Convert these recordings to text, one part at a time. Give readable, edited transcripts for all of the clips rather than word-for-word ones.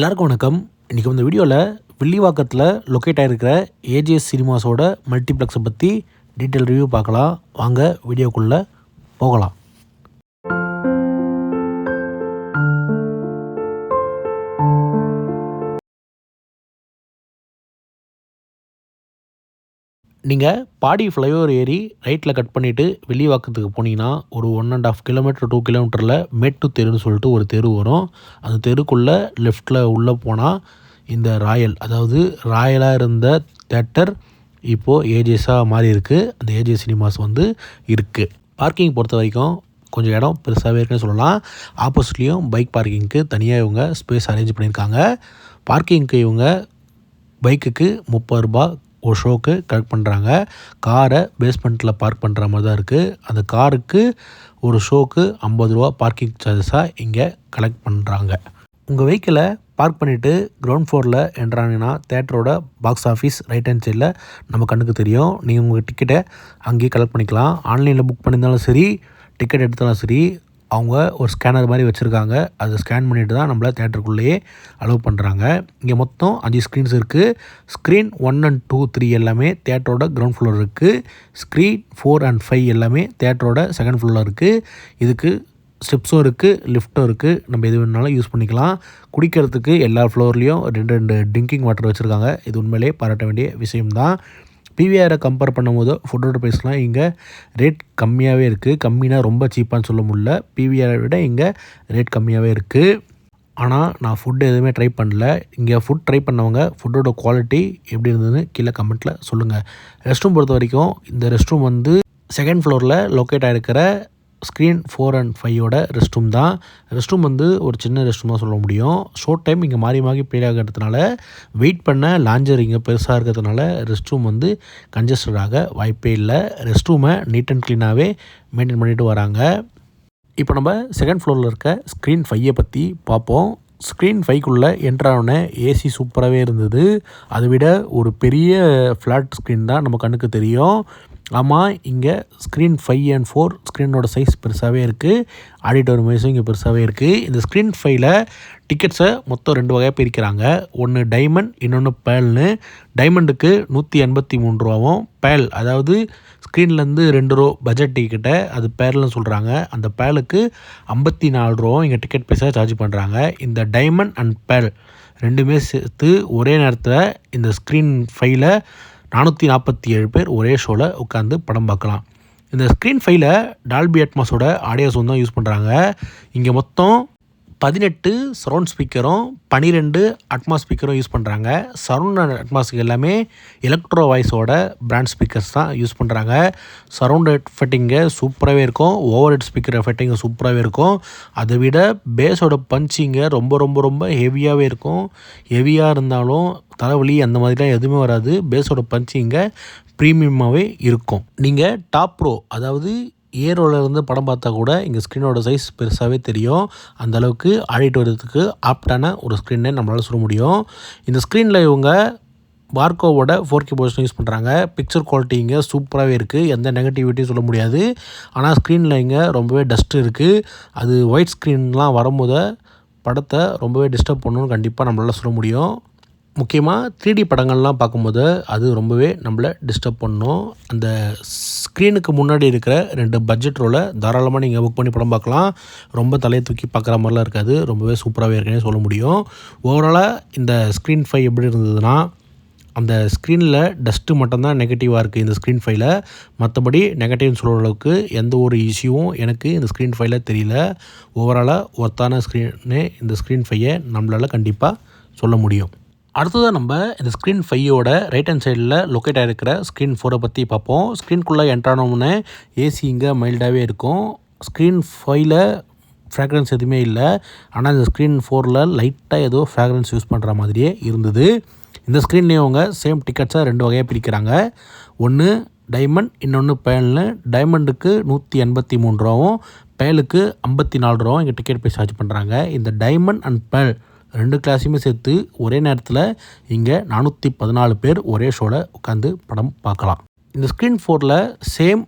எல்லாருக்கும் வணக்கம். இன்றைக்கி இந்த வீடியோவில் வில்லிவாக்கத்தில் லொக்கேட் ஆகிருக்கிற ஏஜிஎஸ் சினிமாஸோட மல்டிப்ளெக்ஸை பற்றி டீட்டெயில் ரிவ்யூ பார்க்கலாம். வாங்க வீடியோக்குள்ளே போகலாம். நீங்கள் பாடி ஃப்ளைஓவர் ஏறி ரைட்டில் கட் பண்ணிவிட்டு வில்லிவாக்கத்துக்கு போனீங்கன்னா ஒரு 1.5 கிலோமீட்டர் 2 கிலோமீட்டரில் மேட்டு தெருன்னு சொல்லிட்டு ஒரு தெரு வரும். அந்த தெருக்குள்ளே லெஃப்ட்டில் உள்ளே போனால் இந்த ராயல், அதாவது ராயலாக இருந்த தேட்டர் இப்போது ஏஜிஎஸ்ஸாக மாறி இருக்குது. அந்த ஏஜிஎஸ் சினிமாஸ் இருக்குது. பார்க்கிங் பொறுத்த வரைக்கும் கொஞ்சம் இடம் பெருசாகவே இருக்குன்னு சொல்லலாம். ஆப்போசிட்லேயும் பைக் பார்க்கிங்க்கு தனியாக இவங்க ஸ்பேஸ் அரேஞ்ச் பண்ணியிருக்காங்க. பார்க்கிங்க்கு இவங்க பைக்குக்கு 30 ரூபா ஒரு ஷோக்கு கலெக்ட் பண்ணுறாங்க. காரை பேஸ்மெண்ட்டில் பார்க் பண்ணுற மாதிரி தான் இருக்குது. அந்த காருக்கு ஒரு ஷோக்கு 50 ரூபா பார்க்கிங் சார்ஜஸாக இங்கே கலெக்ட் பண்ணுறாங்க. உங்கள் வெஹிக்கிளை பார்க் பண்ணிவிட்டு கிரவுண்ட் ஃப்ளோரில் என்ட்ரானிங்கன்னா தேட்டரோட பாக்ஸ் ஆஃபீஸ் ரைட் ஹேண்ட் சைடில் நம்ம கண்ணுக்கு தெரியும். நீங்கள் உங்கள் டிக்கெட்டை அங்கேயே கலெக்ட் பண்ணிக்கலாம். ஆன்லைனில் புக் பண்ணியிருந்தாலும் சரி, டிக்கெட் எடுத்தாலும் சரி, அவங்க ஒரு ஸ்கேனர் மாதிரி வச்சுருக்காங்க. அதை ஸ்கேன் பண்ணிவிட்டு தான் நம்மளை தேட்டருக்குள்ளேயே அலோவ் பண்ணுறாங்க. இங்கே மொத்தம் 5 ஸ்க்ரீன்ஸ் இருக்குது. ஸ்க்ரீன் 1 and 2, 3 எல்லாமே தேட்டரோட கிரவுண்ட் ஃப்ளோர் இருக்குது. ஸ்க்ரீன் 4 and 5 எல்லாமே தேட்டரோட செகண்ட் ஃப்ளோரில் இருக்குது. இதுக்கு ஸ்டெப்ஸும் இருக்குது, லிஃப்ட்டும் இருக்குது. நம்ம எது வேணாலும் யூஸ் பண்ணிக்கலாம். குடிக்கிறதுக்கு எல்லா ஃப்ளோர்லேயும் 2 ட்ரிங்கிங் வாட்டர் வச்சுருக்காங்க. இது உண்மையிலே பாராட்ட வேண்டிய விஷயம்தான். பிவிஆரை கம்பேர் பண்ணும்போது ஃபுட்டோட ப்ரைஸ்லாம் இங்கே ரேட் கம்மியாகவே இருக்குது. கம்மினா ரொம்ப சீப்பான்னு சொல்ல முடியல. பிவிஆரை விட இங்கே ரேட் கம்மியாகவே இருக்குது. ஆனால் நான் ஃபுட்டு எதுவுமே ட்ரை பண்ணல. இங்கே ஃபுட் ட்ரை பண்ணவங்க ஃபுட்டோட குவாலிட்டி எப்படி இருந்ததுன்னு கீழே கமெண்ட்டில் சொல்லுங்கள். ரெஸ்ட் ரூம் பொறுத்த வரைக்கும் இந்த ரெஸ்ட் ரூம் செகண்ட் ஃப்ளோரில் லொக்கேட் ஆகிருக்கிற ஸ்க்ரீன் 4 and 5 ரெஸ்ட் ரூம் தான். ரெஸ்ட் ரூம் ஒரு சின்ன ரெஸ்ட் ரூம் தான் சொல்ல முடியும். ஷோர்ட் டைம் இங்கே மாறி மாறி ப்ளே ஆகிறதுனால வெயிட் பண்ண லாஞ்சர் இங்கே பெருசாக இருக்கிறதுனால ரெஸ்ட் ரூம் கன்ஜஸ்டட் ஆக வாய்ப்பே இல்லை. ரெஸ்ட் ரூமை நீட் அண்ட் க்ளீனாகவே மெயின்டைன் பண்ணிட்டு வராங்க. இப்போ நம்ம செகண்ட் ஃப்ளோரில் இருக்க ஸ்க்ரீன் 5 பற்றி பார்ப்போம். ஸ்க்ரீன் 5க்குள்ளே என்ட்ரான ஏசி சூப்பராகவே இருந்தது. அதை விட ஒரு பெரிய ஃப்ளாட் ஸ்க்ரீன் தான் நம்ம கண்ணுக்கு தெரியும். ஆமாம், இங்கே ஸ்க்ரீன் 5 and 4 ஸ்க்ரீனோட சைஸ் பெருசாகவே இருக்குது. ஆடிட்டோரியம் வைஸும் இங்கே பெருசாகவே இருக்குது. இந்த ஸ்க்ரீன் 5ல் டிக்கெட்ஸை மொத்தம் 2 வகையாக பிரிக்கிறாங்க. ஒன்று டைமண்ட், இன்னொன்று பேல்னு. டைமண்டுக்கு 183 ரூபாவும், பேல் அதாவது ஸ்க்ரீன்லேருந்து 2 ரூபா பட்ஜெட் டிக்கெட்டை அது பேர்னு சொல்கிறாங்க. அந்த பேலுக்கு 54 ரூபாவும் இங்கே டிக்கெட் பைசாக சார்ஜ் பண்ணுறாங்க. இந்த டைமண்ட் அண்ட் பேல் ரெண்டுமே சேர்த்து ஒரே நேரத்தில் இந்த ஸ்க்ரீன் 5ல் 447 பேர் ஒரே ஷோவில் உட்காந்து படம் பார்க்கலாம். இந்த ஸ்க்ரீன் 5ல் டால்பி அட்மாஸோட ஆடியோ சவுண்ட் தான் யூஸ் பண்ணுறாங்க. இங்கே மொத்தம் 18 சரவுண்ட் ஸ்பீக்கரும் 12 அட்மாஸ் ஸ்பீக்கரும் யூஸ் பண்ணுறாங்க. சரவுண்ட் அட்மாஸ்க்கு எல்லாமே எலக்ட்ரோ வாய்ஸோட பிராண்ட் ஸ்பீக்கர்ஸ் தான் யூஸ் பண்ணுறாங்க. சரவுண்ட் எஃபெக்டிங்கு சூப்பராகவே இருக்கும். ஓவர் ஹெட் ஸ்பீக்கர் எஃபெக்டிங்கு சூப்பராகவே இருக்கும். அதை விட பேஸோட பஞ்சிங்க ரொம்ப ரொம்ப ரொம்ப ஹெவியாகவே இருக்கும். ஹெவியாக இருந்தாலும் தலைவலி அந்த மாதிரிலாம் எதுவுமே வராது. பேஸோட பஞ்சிங்க ப்ரீமியமாகவே இருக்கும். நீங்கள் டாப் ப்ரோ, அதாவது ஏரோலேருந்து படம் பார்த்தா கூட இங்கே ஸ்க்ரீனோட சைஸ் பெருசாகவே தெரியும். அந்தளவுக்கு ஆடிட்டோரியத்துக்கு ஆப்டான ஒரு ஸ்க்ரீனே நம்மளால் சொல்ல முடியும். இந்த ஸ்க்ரீனில் இவங்க பார்கோவோட 4K பொசிஷன் யூஸ் பண்ணுறாங்க. பிக்சர் குவாலிட்டி இங்கே சூப்பராகவே இருக்குது. எந்த நெகட்டிவிட்டியும் சொல்ல முடியாது. ஆனால் ஸ்க்ரீனில் இங்கே ரொம்பவே டஸ்ட் இருக்குது. அது ஒயிட் ஸ்க்ரீன்லாம் வரும்போது படத்தை ரொம்பவே டிஸ்டர்ப் பண்ணணும்னு கண்டிப்பாக நம்மளால் சொல்ல முடியும். முக்கியமாக 3D படங்கள்லாம் பார்க்கும்போது அது ரொம்பவே நம்மளை டிஸ்டர்ப் பண்ணணும். அந்த ஸ்க்ரீனுக்கு முன்னாடி இருக்கிற 2 பட்ஜெட் ரோலை தாராளமாக நீங்கள் புக் பண்ணி படம் பார்க்கலாம். ரொம்ப தலையை தூக்கி பார்க்குற மாதிரிலாம் இருக்காது. ரொம்பவே சூப்பராகவே இருக்குன்னே சொல்ல முடியும். ஓவராலாக இந்த ஸ்க்ரீன் 5 எப்படி இருந்ததுன்னா, அந்த ஸ்க்ரீனில் டஸ்ட்டு மட்டும்தான் நெகட்டிவாக இருக்குது இந்த ஸ்க்ரீன் 5ல். மற்றபடி நெகட்டிவ்னு சொல்கிற அளவுக்கு எந்த ஒரு இஷ்யூவும் எனக்கு இந்த ஸ்க்ரீன் 5ல் தெரியல. ஓவராலாக ஒர்த்தான ஸ்க்ரீனே இந்த ஸ்க்ரீன் 5 நம்மளால் கண்டிப்பாக சொல்ல முடியும். அடுத்ததாக நம்ம இந்த ஸ்க்ரீன் 5 ரைட் ஹேண்ட் சைடில் லொக்கேட் ஆகிருக்கிற ஸ்க்ரீன் 4 பற்றி பார்ப்போம். ஸ்க்ரீனுக்குள்ளே என்ட்ரானோம்னே ஏசி இங்கே மைல்டாகவே இருக்கும். ஸ்க்ரீன் 5ல் ஃப்ராக்ரன்ஸ் எதுவுமே இல்லை. ஆனால் இந்த ஸ்க்ரீன் 4ல் லைட்டாக ஏதோ ஃப்ராக்ரன்ஸ் யூஸ் பண்ணுற மாதிரியே இருந்தது. இந்த ஸ்க்ரீன்லேயும் அவங்க சேம் டிக்கெட்ஸை 2 வகையாக பிரிக்கிறாங்க. ஒன்று டைமண்ட், இன்னொன்று பேல்னு. டைமண்டுக்கு 183 ரூபாவும், பேலுக்கு 54 ரூபாவும் இங்கே டிக்கெட் போய் சார்ஜ் பண்ணுறாங்க. இந்த டைமண்ட் அண்ட் பேல் 2 கிளாஸையுமே சேர்த்து ஒரே நேரத்தில் இங்கே 414 பேர் ஒரே ஷோவில் உட்காந்து படம் பார்க்கலாம். இந்த ஸ்க்ரீன் 4ல் சேம்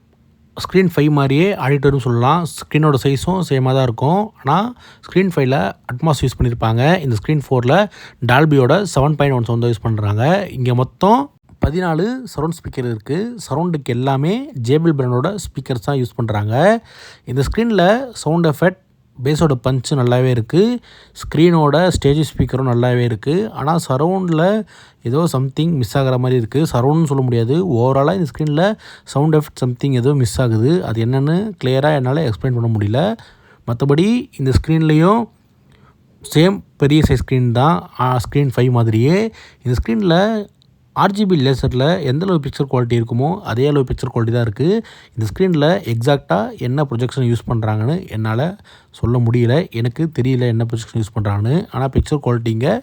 ஸ்க்ரீன் 5 மாதிரியே ஆடிட்டர்னு சொல்லலாம். ஸ்க்ரீனோட சைஸும் சேமாக தான் இருக்கும். ஆனால் ஸ்க்ரீன் 5ல் அட்மாஸ் யூஸ் பண்ணியிருப்பாங்க. இந்த ஸ்க்ரீன் 4ல் டால்பியோட 7.1 சவுண்ட் யூஸ் பண்ணுறாங்க. இங்கே மொத்தம் 14 சரௌண்ட் ஸ்பீக்கர் இருக்குது. சரௌண்டுக்கு எல்லாமே ஜேபிஎல் பிராண்டோட ஸ்பீக்கர்ஸ் தான் யூஸ் பண்ணுறாங்க. இந்த ஸ்க்ரீனில் சவுண்ட் எஃபெக்ட் பேஸோட பஞ்சு நல்லாவே இருக்குது. ஸ்க்ரீனோட ஸ்டேஜ் ஸ்பீக்கரும் நல்லாவே இருக்குது. ஆனால் சரௌண்டில் ஏதோ சம்திங் மிஸ் ஆகிற மாதிரி இருக்குது. சரௌண்ட்னு சொல்ல முடியாது, ஓவராலாக இந்த ஸ்க்ரீனில் சவுண்ட் எஃபெக்ட் சம்திங் ஏதோ மிஸ் ஆகுது. அது என்னென்னு கிளியராக என்னால் எக்ஸ்பிளைன் பண்ண முடியல. மற்றபடி இந்த ஸ்க்ரீன்லேயும் சேம் பெரிய சைஸ் ஸ்க்ரீன் தான், ஸ்க்ரீன் 5 மாதிரியே. இந்த ஸ்க்ரீனில் ஆர்ஜிபி லேசரில் எந்தளவு பிக்சர் குவாலிட்டி இருக்குமோ அதே அளவு பிக்சர் குவாலிட்டி தான் இருக்குது. இந்த ஸ்க்ரீனில் எக்ஸாக்டாக என்ன ப்ரொஜெக்ஷன் யூஸ் பண்ணுறாங்கன்னு என்னால் சொல்ல முடியல. எனக்கு தெரியல என்ன ப்ரொஜெக்ஷன் யூஸ் பண்ணுறாங்கன்னு. ஆனால் பிக்சர் குவாலிட்டிங்க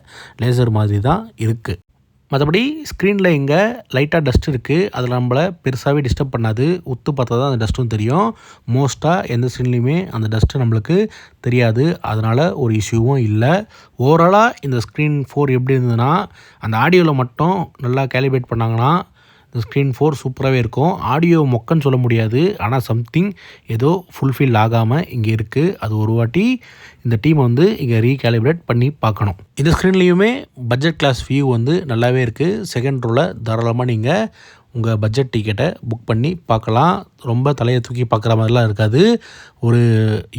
லேசர் மாதிரி தான் இருக்குது. மற்றபடி ஸ்க்ரீனில் இங்கே லைட்டாக டஸ்ட் இருக்குது. அதில் நம்மளை பெருசாகவே டிஸ்டர்ப் பண்ணாது. உத்து பார்த்தா தான் அந்த டஸ்ட்டும் தெரியும். மோஸ்ட்டாக எந்த ஸ்க்ரீன்லேயுமே அந்த டஸ்ட்டு நம்மளுக்கு தெரியாது. அதனால் ஒரு இஷ்யூவும் இல்லை. ஓவராலாக இந்த ஸ்க்ரீன் 4 எப்படி இருந்ததுன்னா, அந்த ஆடியோவில் மட்டும் நல்லா கேலிப்ரேட் பண்ணாங்கன்னா இந்த ஸ்க்ரீன் 4 சூப்பராகவே இருக்கும். ஆடியோ மொக்கன்னு சொல்ல முடியாது, ஆனால் சம்திங் ஏதோ ஃபுல்ஃபில் ஆகாமல் இங்கே இருக்குது. அது ஒரு வாட்டி இந்த டீமை வந்து இங்கே ரீகேலிப்ரேட் பண்ணி பார்க்கணும். இந்த ஸ்க்ரீன்லேயுமே பட்ஜெட் கிளாஸ் வியூ வந்து நல்லாவே இருக்குது. செகண்ட் ரோவில் தாராளமாக நீங்கள் உங்கள் பட்ஜெட் டிக்கெட்டை புக் பண்ணி பார்க்கலாம். ரொம்ப தலையை தூக்கி பார்க்குற மாதிரிலாம் இருக்காது. ஒரு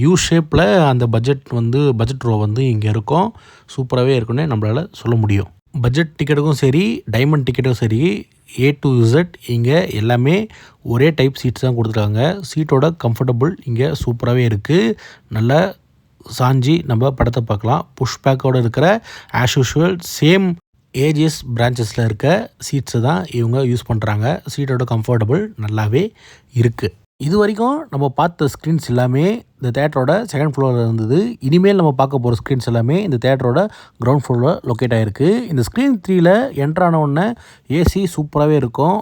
யூ ஷேப்பில் அந்த பட்ஜெட் ரோ வந்து இங்கே இருக்கும். சூப்பராகவே இருக்குன்னு நம்மளால் சொல்ல முடியும். பட்ஜெட் டிக்கெட்டுக்கும் சரி, டைமண்ட் டிக்கெட்டுக்கும் சரி, A to Z இங்கே எல்லாமே ஒரே டைப் சீட்ஸ் தான் கொடுத்துருக்காங்க. சீட்டோட கம்ஃபர்டபுள் இங்கே சூப்பராகவே இருக்குது. நல்லா சாஞ்சி நம்ம படத்தை பார்க்கலாம். புஷ் பேக்கோடு இருக்கிற ஆஸ் யூஷுவல் சேம் ஏஜிஎஸ் பிரான்ச்சஸில் இருக்க சீட்ஸை தான் இவங்க யூஸ் பண்ணுறாங்க. சீட்டோட கம்ஃபர்டபுள் நல்லாவே இருக்குது. இது வரைக்கும் நம்ம பார்த்த ஸ்க்ரீன்ஸ் எல்லாமே இந்த தேட்டரோட செகண்ட் ஃப்ளோரில் இருந்தது. இனிமேல் நம்ம பார்க்க போகிற ஸ்க்ரீன்ஸ் எல்லாமே இந்த தேட்டரோட கிரவுண்ட் ஃப்ளோரில் லொக்கேட் ஆகிருக்கு. இந்த ஸ்க்ரீன் 3ல் என்ட்ரான உடனே ஏசி சூப்பராகவே இருக்கும்.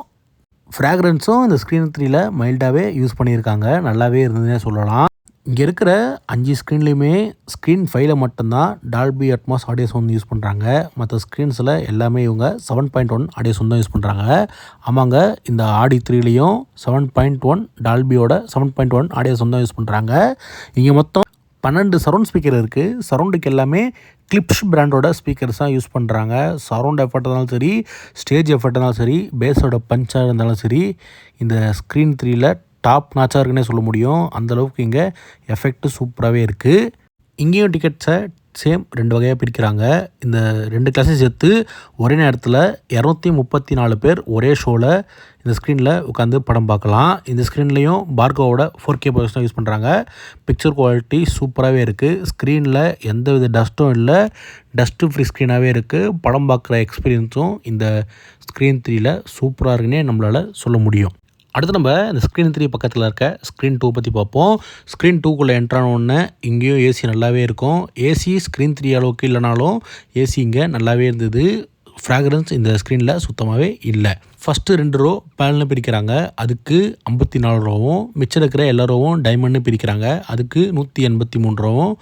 ஃப்ராக்ரன்ஸும் இந்த ஸ்க்ரீன் 3ல் மைல்டாகவே யூஸ் பண்ணியிருக்காங்க. நல்லாவே இருந்ததுன்னே சொல்லலாம். இங்கே இருக்கிற 5 ஸ்க்ரீன்லேயுமே ஸ்க்ரீன் 5ல் மட்டும்தான் Dolby Atmos audio sound use பண்ணுறாங்க. மற்ற ஸ்க்ரீன்ஸில் எல்லாமே இவங்க 7.1 ஆடியோ சவுண்ட் தான் யூஸ் பண்ணுறாங்க. ஆமாங்க, இந்த ஆடி 3லேயும் 7.1 டால்பியோட 7.1 ஆடியோ சவுண்ட் தான் யூஸ் பண்ணுறாங்க. இங்கே மொத்தம் 12 சரௌண்ட் ஸ்பீக்கர் இருக்குது. சரௌண்டுக்கு எல்லாமே கிளிப்ஸ் பிராண்டோட ஸ்பீக்கர்ஸ் தான் யூஸ் பண்ணுறாங்க. சரௌண்ட் எஃபெக்ட் இருந்தாலும் சரி, ஸ்டேஜ் எஃபெக்ட் இருந்தாலும் சரி, பேஸோட பஞ்சாக இருந்தாலும் சரி, இந்த ஸ்க்ரீன் 3ல் டாப் நாச்சாக இருக்குன்னே சொல்ல முடியும். அந்தளவுக்கு இங்கே எஃபெக்ட்டு சூப்பராகவே இருக்குது. இங்கேயும் டிக்கெட்ஸை சேம் 2 வகையாக பிரிக்கிறாங்க. இந்த 2 கிளாஸையும் சேர்த்து ஒரே நேரத்தில் 234 பேர் ஒரே ஷோவில் இந்த ஸ்க்ரீனில் உட்காந்து படம் பார்க்கலாம். இந்த ஸ்க்ரீன்லேயும் பார்கோவோட 4K ப்ரொஜெக்ஷன் தான் யூஸ் பண்ணுறாங்க. பிக்சர் குவாலிட்டி சூப்பராகவே இருக்குது. ஸ்க்ரீனில் எந்தவித டஸ்ட்டும் இல்லை, டஸ்ட்டு ஃப்ரீ ஸ்க்ரீனாகவே இருக்குது. படம் பார்க்குற எக்ஸ்பீரியன்ஸும் இந்த ஸ்க்ரீன் 3ல் சூப்பராக இருக்குன்னே நம்மளால் சொல்ல முடியும். அடுத்து நம்ம இந்த ஸ்க்ரீன் 3 பக்கத்தில் இருக்க ஸ்க்ரீன் 2 பற்றி பார்ப்போம். ஸ்க்ரீன் 2க்குள்ளே என்ட்ரான உடனே இங்கேயும் ஏசி நல்லாவே இருக்கும். ஏசி ஸ்க்ரீன் 3 அளவுக்கு இல்லைனாலும் ஏசி இங்கே நல்லாவே இருந்தது. ஃப்ராக்ரன்ஸ் இந்த ஸ்க்ரீனில் சுத்தமாகவே இல்லை. ஃபஸ்ட்டு 2 ரோ பேனல்னு பிரிக்கிறாங்க, அதுக்கு 54 ரூபாவும், மிச்சம் இருக்கிற எல்லா ரோவும் டைமண்ட்னு பிரிக்கிறாங்க, அதுக்கு 183 ரூபாவும்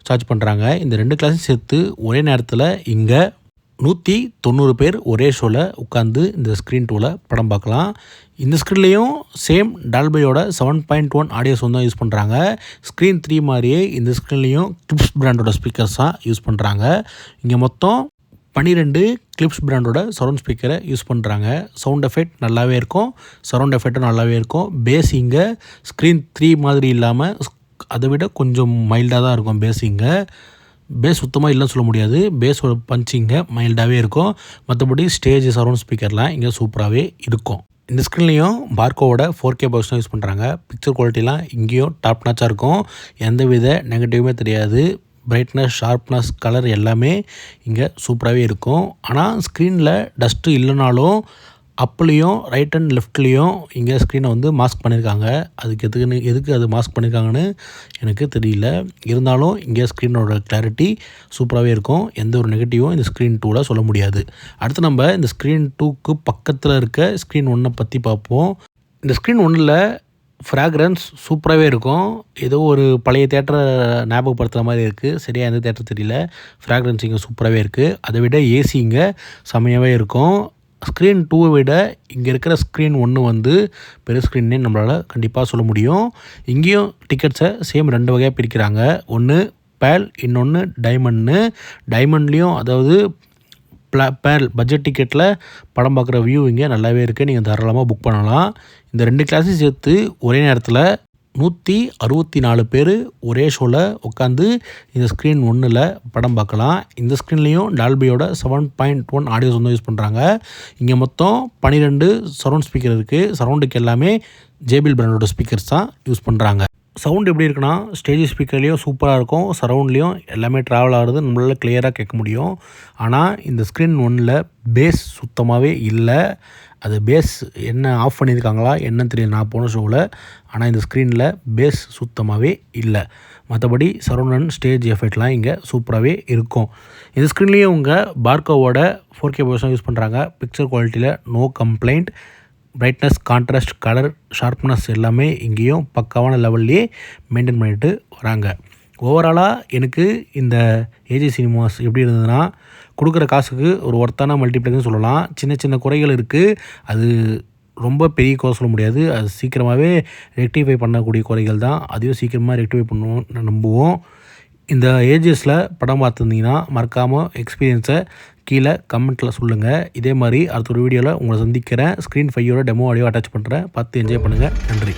சார்ஜ் பண்ணுறாங்க. இந்த 2 கிளாஸும் சேர்த்து ஒரே நேரத்தில் இங்கே 190 பேர் ஒரே ஷோவில் உட்காந்து இந்த ஸ்க்ரீன் 2வில் படம் பார்க்கலாம். இந்த ஸ்க்ரீன்லேயும் சேம் டால்பியோட 7.1 ஆடியோ சவுண்ட் தான் யூஸ் பண்ணுறாங்க. ஸ்க்ரீன் 3 மாதிரியே இந்த ஸ்க்ரீன்லேயும் கிளிப்ஸ் பிராண்டோட ஸ்பீக்கர்ஸ் தான் யூஸ் பண்ணுறாங்க. இங்கே மொத்தம் 12 கிளிப்ஸ் பிராண்டோட சரௌண்ட் ஸ்பீக்கரை யூஸ் பண்ணுறாங்க. சவுண்ட் எஃபெக்ட் நல்லாவே இருக்கும், சரௌண்ட் எஃபெக்ட்டும் நல்லாவே இருக்கும். பேஸ் இங்கே ஸ்க்ரீன் 3 மாதிரி இல்லாமல் அதை விட கொஞ்சம் மைல்டாக தான் இருக்கும். பேஸ் சுத்தமாக இல்லைன்னு சொல்ல முடியாது. பேஸோட பஞ்சிங்க மைல்டாகவே இருக்கும். மற்றபடி ஸ்டேஜ் சரௌண்ட் ஸ்பீக்கர்லாம் இங்கே சூப்பராகவே இருக்கும். இந்த ஸ்க்ரீன்லேயும் பார்கோவோட 4K ப்ரொஜெக்ஷன் யூஸ் பண்ணுறாங்க. பிக்சர் குவாலிட்டிலாம் இங்கேயும் டாப் நாச்சாக இருக்கும். எந்தவித நெகட்டிவுமே தெரியாது. பிரைட்னஸ், ஷார்ப்னஸ், கலர் எல்லாமே இங்கே சூப்பராகவே இருக்கும். ஆனால் ஸ்க்ரீனில் டஸ்ட்டு இல்லைனாலும் அப்லேயும் ரைட் அண்ட் லெஃப்ட்லேயும் இங்கே ஸ்க்ரீனை வந்து மாஸ்க் பண்ணியிருக்காங்க. அதுக்கு எதுக்கு அது மாஸ்க் பண்ணியிருக்காங்கன்னு எனக்கு தெரியல. இருந்தாலும் இங்கே ஸ்க்ரீனோட கிளாரிட்டி சூப்பராகவே இருக்கும். எந்த ஒரு நெகட்டிவும் இந்த ஸ்க்ரீன் 2வில் சொல்ல முடியாது. அடுத்து நம்ம இந்த ஸ்க்ரீன் 2க்கு பக்கத்தில் இருக்க ஸ்க்ரீன் 1 பற்றி பார்ப்போம். இந்த ஸ்க்ரீன் 1ல் ஃப்ராக்ரன்ஸ் சூப்பராகவே இருக்கும். ஏதோ ஒரு பழைய தேட்டரை ஞாபகப்படுத்துகிற மாதிரி இருக்குது. சரியாக எந்த தேட்டர் தெரியல. ஃப்ராக்ரன்ஸ் இங்கே சூப்பராகவே இருக்குது. அதை விட ஏசி இங்கே செம்மையாகவே இருக்கும். ஸ்க்ரீன் 2 விட இங்கே இருக்கிற ஸ்க்ரீன் 1 வந்து பெரிய ஸ்க்ரீன்னே நம்மளால் கண்டிப்பாக சொல்ல முடியும். இங்கேயும் டிக்கெட்ஸை சேம் 2 வகையாக பிரிக்கிறாங்க. ஒன்று பேல், இன்னொன்று டைமண்ட்னு. டைமண்ட்லேயும் அதாவது பேல் பட்ஜெட் டிக்கெட்டில் படம் பார்க்குற வியூ இங்கே நல்லாவே இருக்குது. நீங்கள் தாராளமாக புக் பண்ணலாம். இந்த 2 கிளாஸையும் சேர்த்து ஒரே நேரத்தில் 164 பேர் ஒரே ஷோவில் உட்காந்து இந்த ஸ்க்ரீன் 1ல் படம் பார்க்கலாம். இந்த ஸ்க்ரீன்லேயும் டால்பியோட 7.1 ஆடியோஸ் வந்து யூஸ் பண்ணுறாங்க. இங்கே மொத்தம் 12 சரௌண்ட் ஸ்பீக்கர் இருக்குது. சரௌண்டுக்கு எல்லாமே JBL பிராண்டோட ஸ்பீக்கர்ஸ் தான் யூஸ் பண்ணுறாங்க. சவுண்ட் எப்படி இருக்குன்னா, ஸ்டேஜ் ஸ்பீக்கர்லேயும் சூப்பராக இருக்கும், சரௌண்ட்லேயும் எல்லாமே ட்ராவல் ஆகிறது நம்மளால் கிளியராக கேட்க முடியும். ஆனால் இந்த ஸ்க்ரீன் 1ல் பேஸ் சுத்தமாகவே இல்லை. அது பேஸ் என்ன ஆஃப் பண்ணியிருக்காங்களா என்னன்னு தெரியல நான் போன ஷோவில். ஆனால் இந்த ஸ்க்ரீனில் பேஸ் சுத்தமாகவே இல்லை. மற்றபடி சரௌண்ட் அண்ட் ஸ்டேஜ் எஃபெக்ட்லாம் இங்கே சூப்பராகவே இருக்கும். இந்த ஸ்க்ரீன்லேயும் உங்கள் பார்க்கோவோட 4K தான் யூஸ் பண்ணுறாங்க. பிக்சர் குவாலிட்டியில் no complaint. Brightness, contrast, colour, sharpness எல்லாமே இங்கேயும் பக்காவான லெவல்லையே மெயின்டைன் பண்ணிட்டு வராங்க. ஓவராலாக எனக்கு இந்த ஏஜி சினிமாஸ் எப்படி இருந்ததுன்னா, கொடுக்குற காசுக்கு ஒரு ஒர்த்தான மல்டிப்ளெக்ஸ்னு சொல்லலாம். சின்ன சின்ன குறைகள் இருக்குது, அது ரொம்ப பெரிய குறை சொல்ல முடியாது. அது சீக்கிரமாகவே ரெக்டிஃபை பண்ணக்கூடிய குறைகள் தான். அதையும் சீக்கிரமாக ரெக்டிஃபை பண்ணுவோம் நம்புவோம். இந்த ஏஜஸில் படம் பார்த்துருந்தீங்கன்னா மறக்காமல் எக்ஸ்பீரியன்ஸை கீழே கமெண்ட்டில் சொல்லுங்கள். இதே மாதிரி அடுத்த ஒரு வீடியோவில் உங்களை சந்திக்கிறேன். ஸ்க்ரீன் 5யோட டெமோ ஆடியோ அட்டாச் பண்ணுறேன். பார்த்து என்ஜாய் பண்ணுங்கள். நன்றி.